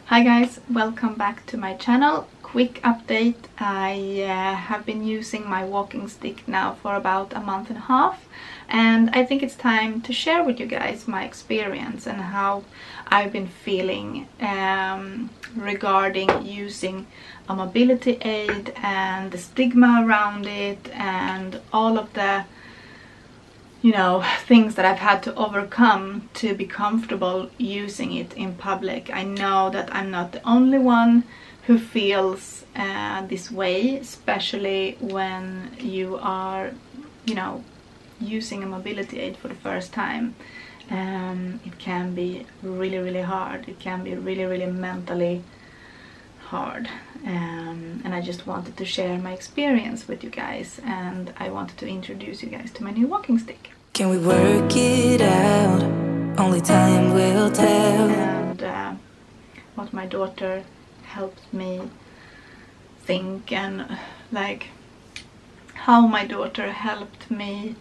Hi guys, welcome back to my channel. Quick update. I have been using my walking stick now for about a month and a half, and I think it's time to share with you guys my experience and how I've been feeling regarding using a mobility aid and the stigma around it and all of the things that I've had to overcome to be comfortable using it in public. I know that I'm not the only one who feels this way, especially when you are, using a mobility aid for the first time. It can be really hard. It can be really mentally hard. And I just wanted to share my experience with you guys, and I wanted to introduce you guys to my new walking stick. Can we work it out? Only time will tell. And what my daughter helped me think, and how my daughter helped me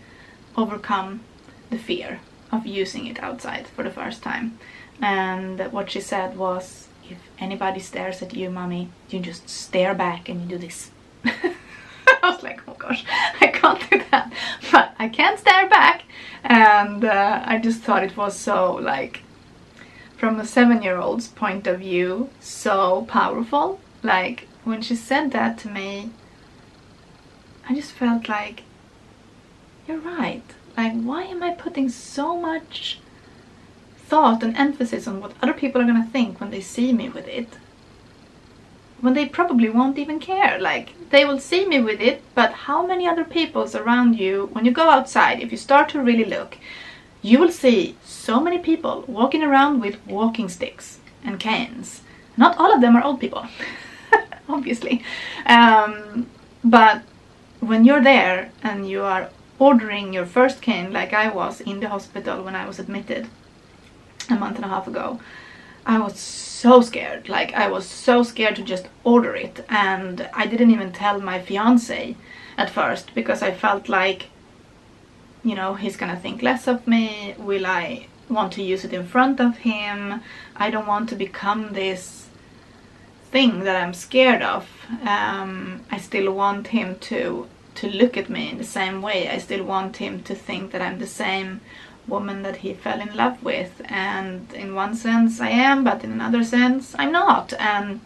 overcome the fear of using it outside for the first time. And what she said was, if anybody stares at you, mommy, you just stare back and you do this. I was like, oh gosh, I can't do that, but I can't stare back. And I just thought it was so, from a 7-year-old's point of view, so powerful. When she said that to me, I just felt like, you're right. Why am I putting so much thought and emphasis on what other people are gonna think when they see me with it, when they probably won't even care? They will see me with it, but how many other people's around you, when you go outside, if you start to really look, you will see so many people walking around with walking sticks and canes. Not all of them are old people, obviously. But when you're there and you are ordering your first cane, like I was in the hospital when I was admitted a month and a half ago, I was so scared. I was so scared to just order it, and I didn't even tell my fiance at first because I felt like, he's gonna think less of me. Will I want to use it in front of him? I don't want to become this thing that I'm scared of. I still want him to look at me in the same way. I still want him to think that I'm the same woman that he fell in love with, and in one sense I am, but in another sense I'm not. And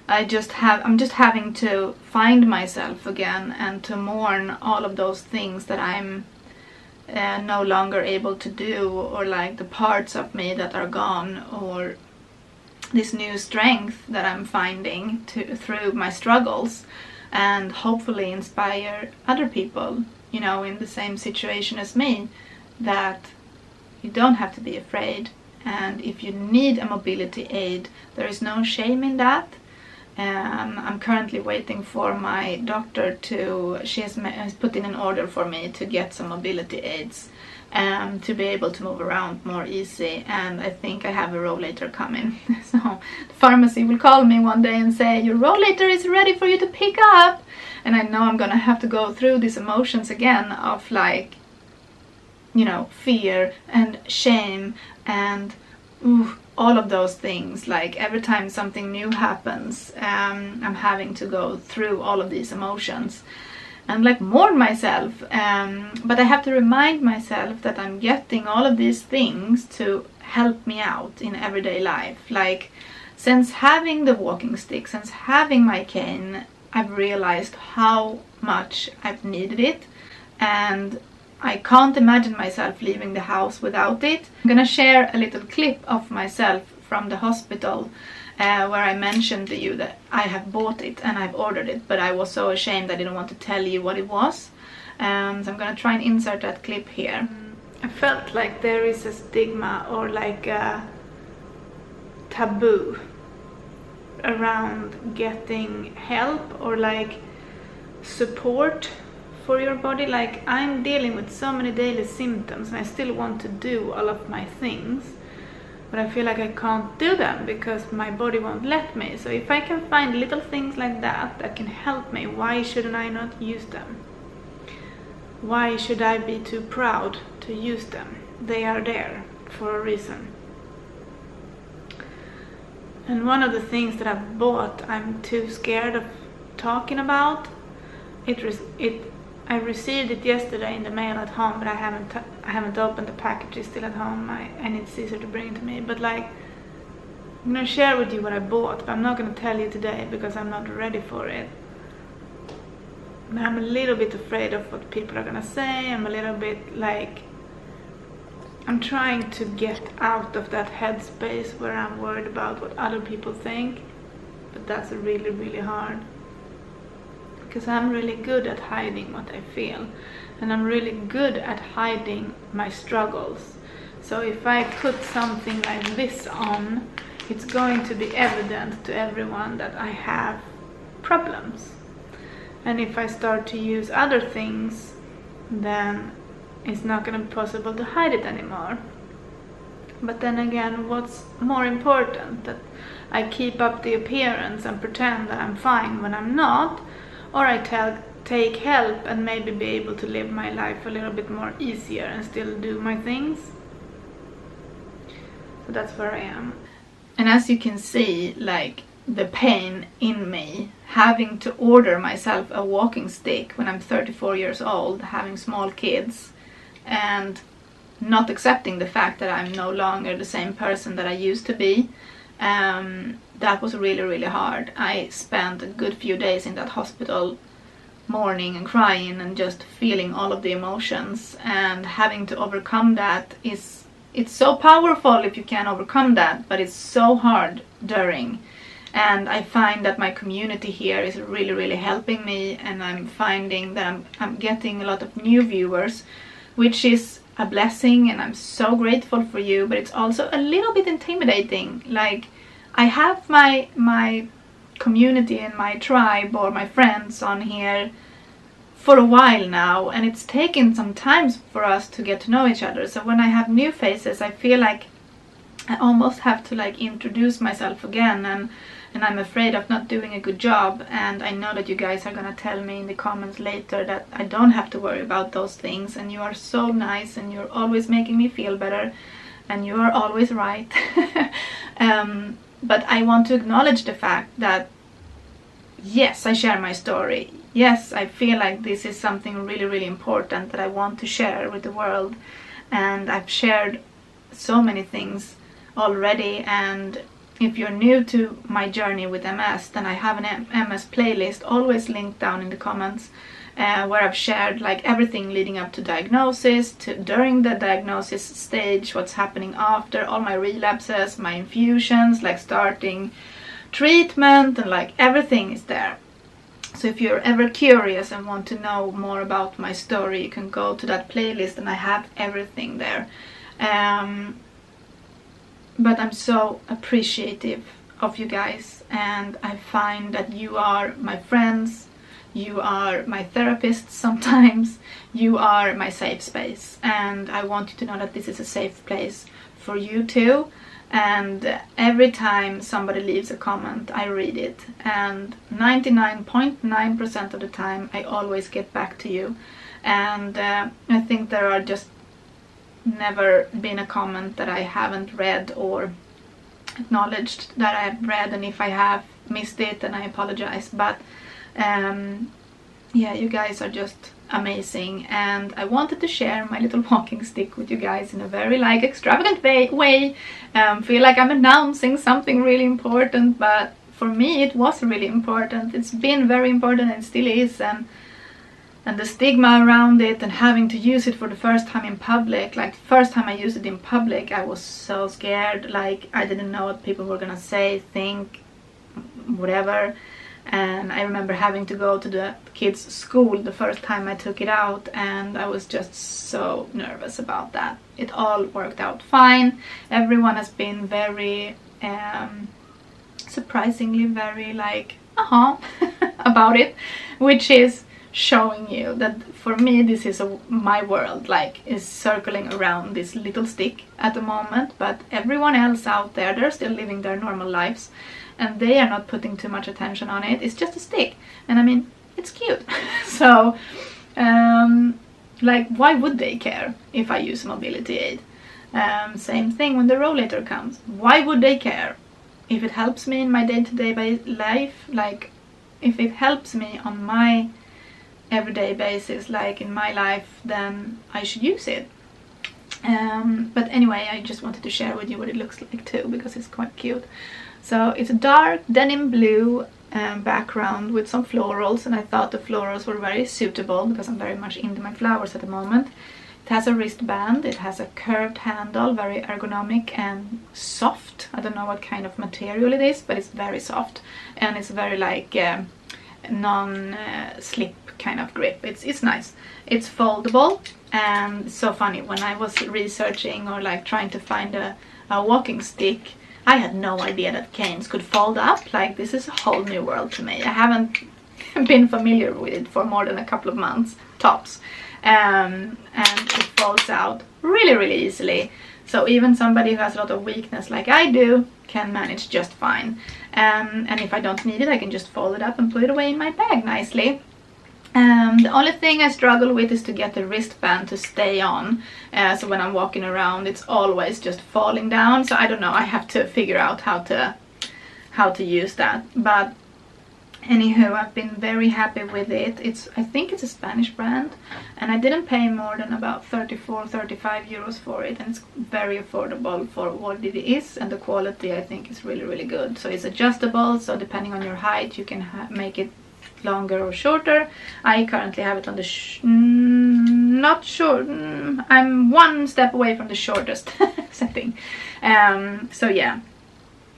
I'm just having to find myself again and to mourn all of those things that I'm no longer able to do, or the parts of me that are gone, or this new strength that I'm finding through my struggles, and hopefully inspire other people in the same situation as me, that you don't have to be afraid. And if you need a mobility aid, there is no shame in that. I'm currently waiting for my doctor she has put in an order for me to get some mobility aids to be able to move around more easy, and I think I have a rollator coming. So the pharmacy will call me one day and say, your rollator is ready for you to pick up. And I know I'm gonna have to go through these emotions again of fear and shame and all of those things. Every time something new happens, I'm having to go through all of these emotions and mourn myself. But I have to remind myself that I'm getting all of these things to help me out in everyday life. Since having the walking stick, since having my cane, I've realized how much I've needed it, and I can't imagine myself leaving the house without it. I'm gonna share a little clip of myself from the hospital where I mentioned to you that I have bought it and I've ordered it, but I was so ashamed I didn't want to tell you what it was. So I'm gonna try and insert that clip here. I felt like there is a stigma, or a taboo around getting help or support for your body. I'm dealing with so many daily symptoms and I still want to do all of my things, but I feel like I can't do them because my body won't let me. So if I can find little things like that can help me, why shouldn't I not use them? Why should I be too proud to use them? They are there for a reason. And one of the things that I've bought, I'm too scared of talking about. I received it yesterday in the mail at home, but I haven't opened the package. It's still at home. I need Caesar to bring it to me. But like, I'm gonna share with you what I bought, but I'm not gonna tell you today because I'm not ready for it. But I'm a little bit afraid of what people are gonna say. I'm a little bit like, I'm trying to get out of that headspace where I'm worried about what other people think. But that's really, really hard. Because I'm really good at hiding what I feel. And I'm really good at hiding my struggles. So if I put something like this on, it's going to be evident to everyone that I have problems. And if I start to use other things, then it's not going to be possible to hide it anymore. But then again, what's more important? That I keep up the appearance and pretend that I'm fine when I'm not, or I take help and maybe be able to live my life a little bit more easier and still do my things. So that's where I am. And as you can see, like, the pain in me having to order myself a walking stick when I'm 34 years old, having small kids, and not accepting the fact that I'm no longer the same person that I used to be. That was really, really hard. I spent a good few days in that hospital mourning and crying and just feeling all of the emotions, and having to overcome that it's so powerful if you can overcome that, but it's so hard during. And I find that my community here is really, really helping me, and I'm finding that I'm getting a lot of new viewers, which is a blessing, and I'm so grateful for you. But it's also a little bit intimidating. Like, I have my community and my tribe or my friends on here for a while now, and it's taken some time for us to get to know each other. So when I have new faces, I feel like I almost have to like introduce myself again, and I'm afraid of not doing a good job. And I know that you guys are gonna tell me in the comments later that I don't have to worry about those things, and you are so nice, and you're always making me feel better, and you are always right. But I want to acknowledge the fact that yes, I share my story. Yes, I feel like this is something really, really important that I want to share with the world. And I've shared so many things already. And if you're new to my journey with MS, then I have an MS playlist always linked down in the comments, where I've shared like everything leading up to diagnosis, to during the diagnosis stage, what's happening after, all my relapses, my infusions, like starting treatment, and like everything is there. So if you're ever curious and want to know more about my story, you can go to that playlist, and I have everything there. But I'm so appreciative of you guys, and I find that you are my friends, you are my therapists sometimes, you are my safe space, and I want you to know that this is a safe place for you too. And every time somebody leaves a comment, I read it, and 99.9% of the time I always get back to you. And I think there are just never been a comment that I haven't read or acknowledged that I have read, and if I have missed it, then I apologize. But yeah, you guys are just amazing, and I wanted to share my little walking stick with you guys in a very like extravagant way. Feel like I'm announcing something really important, but for me it was really important. It's been very important, and still is, and the stigma around it, and having to use it for the first time in public. Like, the first time I used it in public, I was so scared. Like, I didn't know what people were gonna say, think, whatever. And I remember having to go to the kids' school the first time I took it out, and I was just so nervous about that. It all worked out fine. Everyone has been very, surprisingly very like, about it, which is showing you that for me this is my world, like, is circling around this little stick at the moment. But everyone else out there, they're still living their normal lives, and they are not putting too much attention on it. It's just a stick, and I mean, it's cute. So like, why would they care if I use a mobility aid? Same thing when the rollator comes. Why would they care? if it helps me in my day-to-day life, like if it helps me on my everyday basis, like in my life, then I should use it. But anyway, I just wanted to share with you what it looks like too, because it's quite cute. So it's a dark denim blue background with some florals, and I thought the florals were very suitable because I'm very much into my flowers at the moment. It has a wristband, it has a curved handle, very ergonomic and soft. I don't know what kind of material it is, but it's very soft, and it's very like non-slip kind of grip. It's nice. It's foldable, and so funny, when I was researching or like trying to find a walking stick, I had no idea that canes could fold up. Like, this is a whole new world to me. I haven't been familiar with it for more than a couple of months, tops. And it folds out really easily. So even somebody who has a lot of weakness like I do can manage just fine. And if I don't need it, I can just fold it up and put it away in my bag nicely. The only thing I struggle with is to get the wristband to stay on. So when I'm walking around, it's always just falling down. So I don't know, I have to figure out how to use that. But anywho, I've been very happy with it. I think it's a Spanish brand, and I didn't pay more than about 34-35 euros for it, and it's very affordable for what it is, and the quality I think is really good. So it's adjustable, so depending on your height you can make it longer or shorter. I currently have it on the not short, I'm one step away from the shortest setting. So yeah,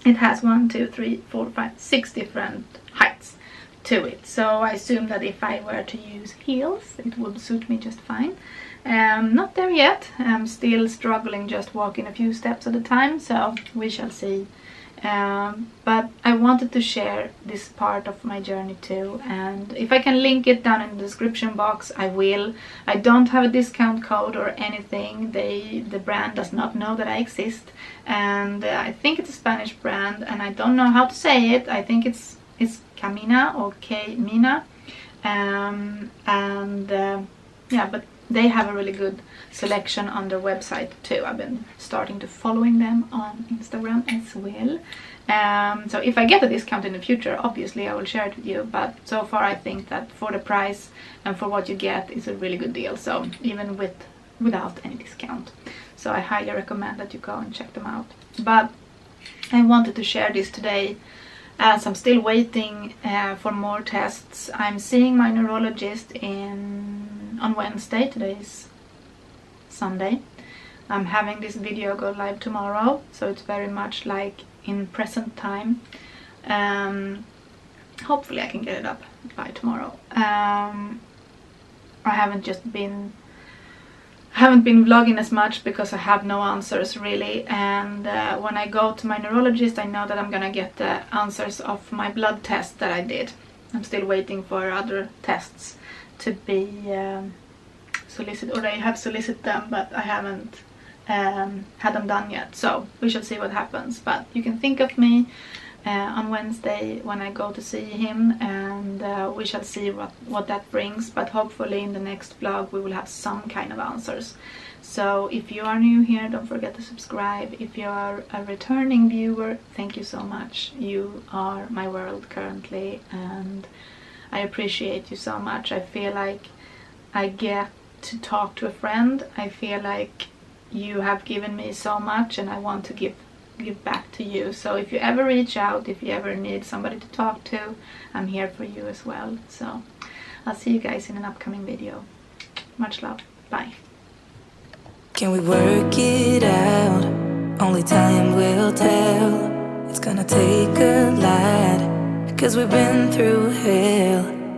it has 1, 2, 3, 4, 5, 6 different heights to it, so I assume that if I were to use heels it would suit me just fine. Not there yet, I'm still struggling just walking a few steps at a time, so we shall see. But I wanted to share this part of my journey too, and if I can link it down in the description box, I will. I don't have a discount code or anything. The brand does not know that I exist, and I think it's a Spanish brand, and I don't know how to say it. I think it's Camina or K-Mina, yeah, but they have a really good selection on their website too. I've been starting to following them on Instagram as well. So if I get a discount in the future, obviously I will share it with you, but so far I think that for the price and for what you get, it's a really good deal, so even without any discount. So I highly recommend that you go and check them out. But I wanted to share this today as I'm still waiting for more tests. I'm seeing my neurologist on Wednesday. Today is Sunday. I'm having this video go live tomorrow, so it's very much like in present time. Hopefully I can get it up by tomorrow. I haven't been vlogging as much because I have no answers really, and when I go to my neurologist I know that I'm gonna get the answers of my blood test that I did. I'm still waiting for other tests to be solicited, or they have solicited them, but I haven't had them done yet, so we shall see what happens. But you can think of me on Wednesday when I go to see him, and we shall see what that brings. But hopefully in the next vlog we will have some kind of answers. So if you are new here, don't forget to subscribe. If you are a returning viewer, thank you so much. You are my world currently, and I appreciate you so much. I feel like I get to talk to a friend. I feel like you have given me so much, and I want to give back to you. So if you ever reach out, if you ever need somebody to talk to, I'm here for you as well. So I'll see you guys in an upcoming video. Much love. Bye. Can we work it out? Only time will tell. It's gonna take a lot, 'cause we've been through hell.